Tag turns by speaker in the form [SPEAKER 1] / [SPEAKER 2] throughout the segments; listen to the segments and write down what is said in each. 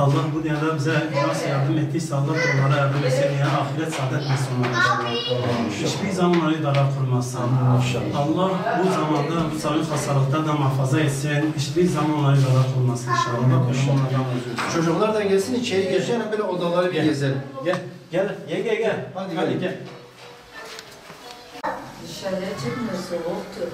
[SPEAKER 1] Allah bu dünyada bize nasıl yardım ettiyse Allah onlara yardım etsin ya ahiret saadet etsin onlara. Hiçbir zaman onları darar kurmasın. Allah bu zamanda bu sağlık hastalıktan da muhafaza etsin. Hiçbir zaman onları darar kurmasın inşallah.
[SPEAKER 2] Çocuklar da gelsin içeri geçelim böyle odaları bir gezelim.
[SPEAKER 1] Gel.
[SPEAKER 2] Hadi gel.
[SPEAKER 3] Dışarıya çıkmıyor, soğuktur.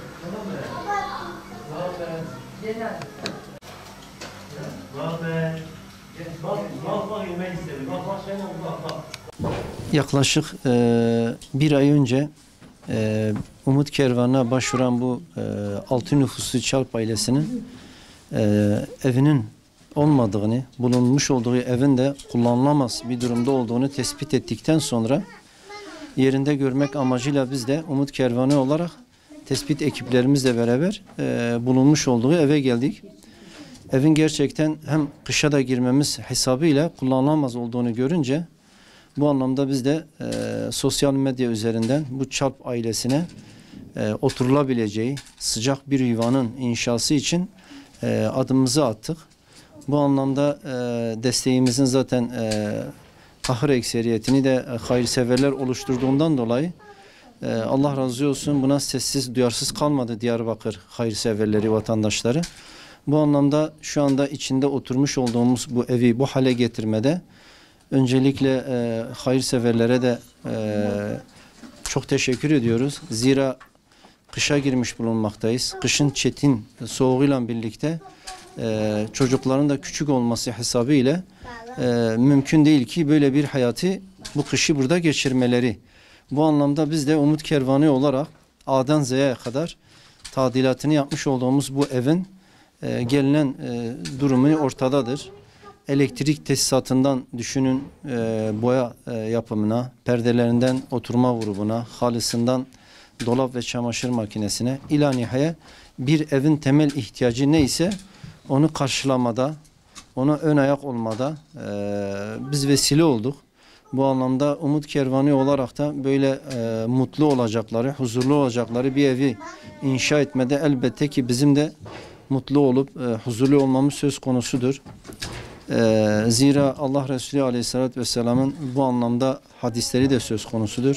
[SPEAKER 4] Yaklaşık bir ay önce Umut Kervanı'na başvuran bu 6 nüfuslu Çalp ailesinin evinin olmadığını, bulunmuş olduğu evin de kullanılamaz bir durumda olduğunu tespit ettikten sonra yerinde görmek amacıyla biz de Umut Kervanı olarak tespit ekiplerimizle beraber bulunmuş olduğu eve geldik. Evin gerçekten hem kışa da girmemiz hesabıyla kullanılamaz olduğunu görünce bu anlamda biz de sosyal medya üzerinden bu Çalp ailesine oturulabileceği sıcak bir yuvanın inşası için adımımızı attık. Bu anlamda desteğimizin zaten kahır ekseriyetini de hayırseverler oluşturduğundan dolayı Allah razı olsun buna sessiz duyarsız kalmadı Diyarbakır hayırseverleri, vatandaşları. Bu anlamda şu anda içinde oturmuş olduğumuz bu evi bu hale getirmede öncelikle hayırseverlere de çok teşekkür ediyoruz. Zira kışa girmiş bulunmaktayız. Kışın çetin soğuğuyla birlikte çocukların da küçük olması hesabıyla mümkün değil ki böyle bir hayatı bu kışı burada geçirmeleri. Bu anlamda biz de Umut Kervanı olarak A'dan Z'ye kadar tadilatını yapmış olduğumuz bu evin gelinen durumu ortadadır. Elektrik tesisatından düşünün boya yapımına, perdelerinden oturma grubuna, halısından dolap ve çamaşır makinesine ila nihaya bir evin temel ihtiyacı neyse onu karşılamada, ona ön ayak olmada biz vesile olduk. Bu anlamda Umut Kervanı olarak da böyle mutlu olacakları, huzurlu olacakları bir evi inşa etmede elbette ki bizim de mutlu olup huzurlu olmamız söz konusudur. Zira Allah Resulü Aleyhisselatü Vesselam'ın bu anlamda hadisleri de söz konusudur.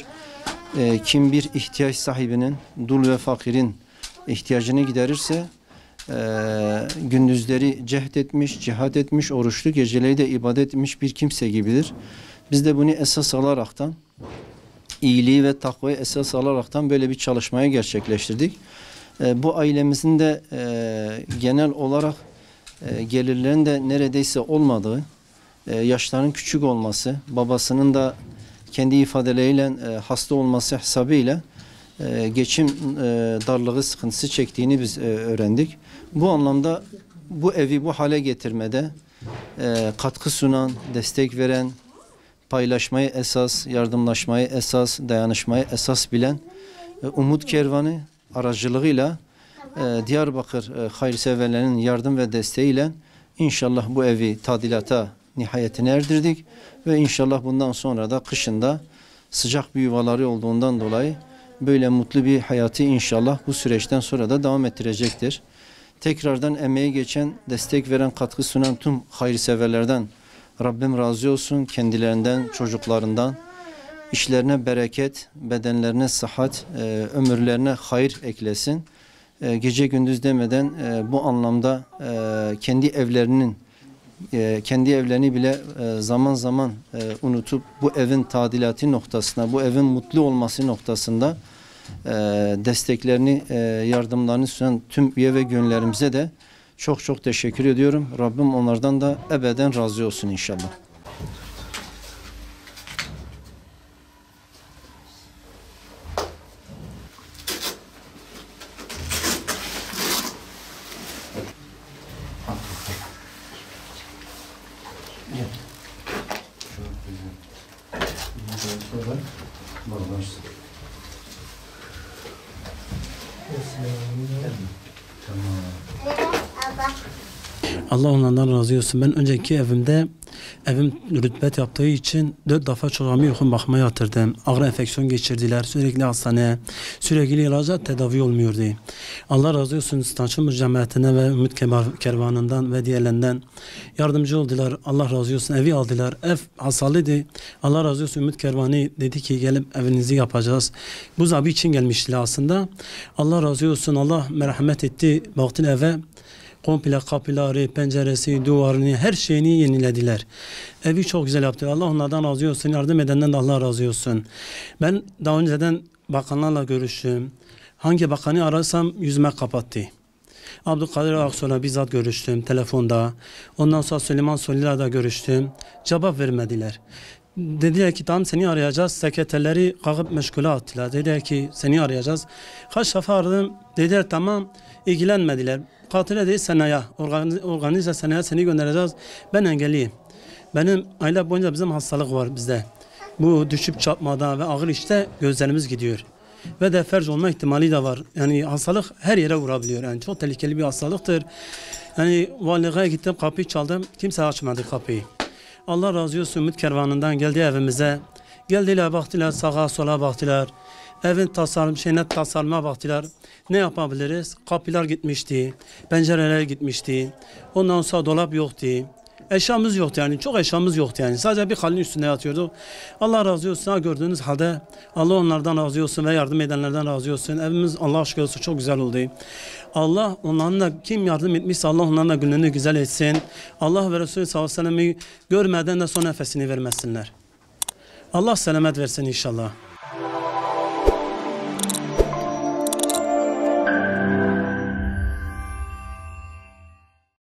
[SPEAKER 4] Kim bir ihtiyaç sahibinin, dul ve fakirin ihtiyacını giderirse gündüzleri cehd etmiş, cihad etmiş, oruçlu geceleri de ibadet etmiş bir kimse gibidir. Biz de bunu esas alaraktan, iyiliği ve takvayı esas alaraktan böyle bir çalışmaya gerçekleştirdik. Bu ailemizin de genel olarak gelirlerin de neredeyse olmadığı, yaşların küçük olması, babasının da kendi ifadeleriyle hasta olması hesabıyla geçim darlığı sıkıntısı çektiğini biz öğrendik. Bu anlamda bu evi bu hale getirmede katkı sunan, destek veren, paylaşmayı esas, yardımlaşmayı esas, dayanışmayı esas bilen Umut Kervanı aracılığıyla Diyarbakır hayırseverlerinin yardım ve desteğiyle inşallah bu evi tadilata nihayetine erdirdik ve inşallah bundan sonra da kışında sıcak bir yuvaları olduğundan dolayı böyle mutlu bir hayatı inşallah bu süreçten sonra da devam ettirecektir. Tekrardan emeği geçen, destek veren, katkı sunan tüm hayırseverlerden Rabbim razı olsun, kendilerinden, çocuklarından. İşlerine bereket, bedenlerine sıhhat, ömürlerine hayır eklesin. Gece gündüz demeden bu anlamda kendi evlerini bile zaman zaman unutup bu evin tadilatı noktasına, bu evin mutlu olması noktasında desteklerini, yardımlarını sunan tüm üye ve gönüllerimize de çok çok teşekkür ediyorum. Rabbim onlardan da ebeden razı olsun inşallah.
[SPEAKER 1] Allah onlardan razı olsun. Ben önceki evimde Evim rütbet yaptığı için 4 defa çocuğumu yoğun bakıma yatırdım. Ağır enfeksiyon geçirdiler. Sürekli hastaneye, sürekli ilaca tedavi olmuyordu. Allah razı olsun İstanbul Cemaatine ve Ümit Kervanı'ndan ve diğerlerinden yardımcı oldular. Allah razı olsun. Evi aldılar. Ev hasarlıydı. Allah razı olsun Ümit Kervanı dedi ki gelip evinizi yapacağız. Bu zabi için gelmişti aslında. Allah razı olsun. Allah merhamet etti. Baktın eve. Komple kapıları, penceresi, duvarını, her şeyini yenilediler. Evi çok güzel yaptı. Allah onlardan razı olsun. Yardım edenden de Allah razı olsun. Ben daha önceden bakanlarla görüştüm. Hangi bakanı ararsam yüzüme kapattı. Abdülkadir Aksoy'la bizzat görüştüm telefonda. Ondan sonra Süleyman Soylu'yla da görüştüm. Cevap vermediler. Dediler ki tamam seni arayacağız. Sekreterleri kalkıp meşgule attılar. Dediler ki seni arayacağız. Kaç defa aradım. Dediler tamam. İlgilenmediler. Katile değil senaya. Organize senaya seni göndereceğiz. Ben engelliyim. Benim aylar boyunca bizim hastalık var bizde. Bu düşüp çarpmada ve ağır işte gözlerimiz gidiyor. Ve de felç olma ihtimali de var. Yani hastalık her yere vurabiliyor. Yani çok tehlikeli bir hastalıktır. Yani valiliğe gittim kapıyı çaldım. Kimse açmadı kapıyı. Allah razı olsun Ümit Kervanı'ndan geldi evimize. Geldiler baktılar sağa sola baktılar. Evin tasarıma baktılar. Ne yapabiliriz? Kapılar gitmişti. Pencereler gitmişti. Ondan sonra dolap yoktu. Eşyamız yoktu yani. Çok eşyamız yoktu yani. Sadece bir halinin üstünde yatıyordu. Allah razı olsun. Gördüğünüz halde Allah onlardan razı olsun ve yardım edenlerden razı olsun. Evimiz Allah aşkına olsun çok güzel oldu. Allah onların da kim yardım etmişse Allah onların da günlerini güzel etsin. Allah ve Resulü sallallahu aleyhi ve sellem'i görmeden de son nefesini vermesinler. Allah selamet versin inşallah.